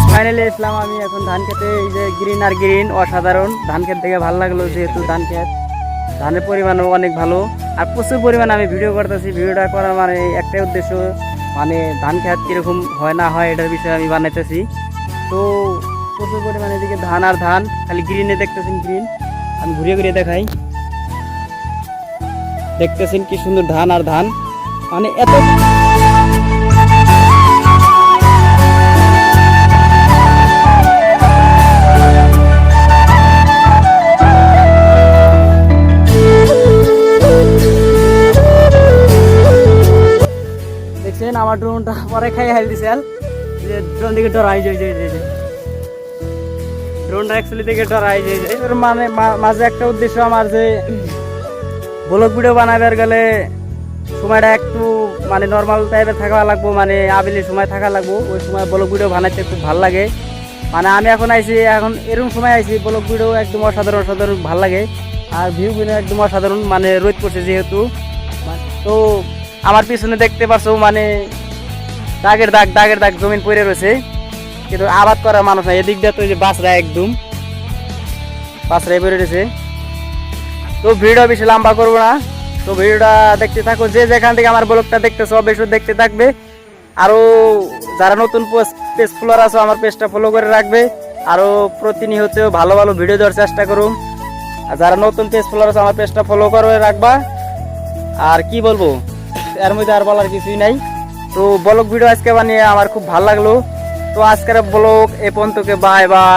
Finally ইসলাম আমি এখন ধান খেতে, এই যে গ্রিন আর গ্রিন অসাধারণ ধান খেত দেখে ভালো লাগলো, যেহেতু ধান খেত ধানের পরিমাণও অনেক ভালো আর প্রচুর পরিমাণে আমি ভিডিও করতেছি। ভিডিওটা করার মানে একটাই উদ্দেশ্য, মানে ধান খেত কীরকম হয় না হয় এটার বিষয়ে আমি বানাইতেছি। তো প্রচুর পরিমাণে এদিকে ধান আর ধান, খালি গ্রিনে দেখতেছেন গ্রিন। আমি ঘুরিয়ে ঘুরিয়ে দেখাই, দেখতেছেন কি সুন্দর ধান আর ধান, মানে এত দেখছেন। আমার ড্রোনটা পরে খাই হাল দিছে, যে ড্রোন দিকে ডরাই যায়, ড্রোনটা অ্যাকচুয়ালি দিকে ডরাই যায়। এর মানে মাঝে একটা উদ্দেশ্য আমার, যে ব্লগ ভিডিও বানাবার গেলে সময়টা একটু মানে নর্মাল টাইপের থাকা লাগবো, মানে আবেলি সময় থাকা লাগবো, ওই সময় ব্লগ ভিডিও বানাইতে খুব ভালো লাগে। মানে আমি এখন আইছি, এখন এরকম সময় আইছি ব্লগ ভিডিও একদম অসাধারণ অসাধারণ ভালো লাগে। আর ভিউ গুলো একদম অসাধারণ, মানে রোদ পড়ছে যেহেতু। তো আমার পিছনে দেখতে পাচ্ছ মানে দাগের দাগ জমিন পড়ে রয়েছে, কিন্তু আবাদ করার মানুষ নাই। এদিক দিয়ে তো যে বাসরা একদম বাসরাই পড়ে রয়েছে। তো ভিডিও বেশি লম্বা করবো না, তো ভিডিওটা দেখতে থাকো। যে যেখান থেকে আমার ব্লগটা দেখতেছো অবশ্যই দেখতে থাকবে। আরও যারা নতুন পেজ ফলোয়ার আছো আমার পেজটা ফলো করে রাখবে। আরও প্রতিনিয়ত ভালো ভালো ভিডিও দেওয়ার চেষ্টা করুন। আর যারা নতুন পেজ ফলোয়ার আছে আমার পেজটা ফলো করে রাখবা। আর কি বলবো, এর মধ্যে আর বলার কিছুই নাই। তো ব্লগ ভিডিও আজকে বানিয়ে আমার খুব ভালো লাগলো। তো আজকের ব্লগ এ পর্যন্তকে বাই বাই।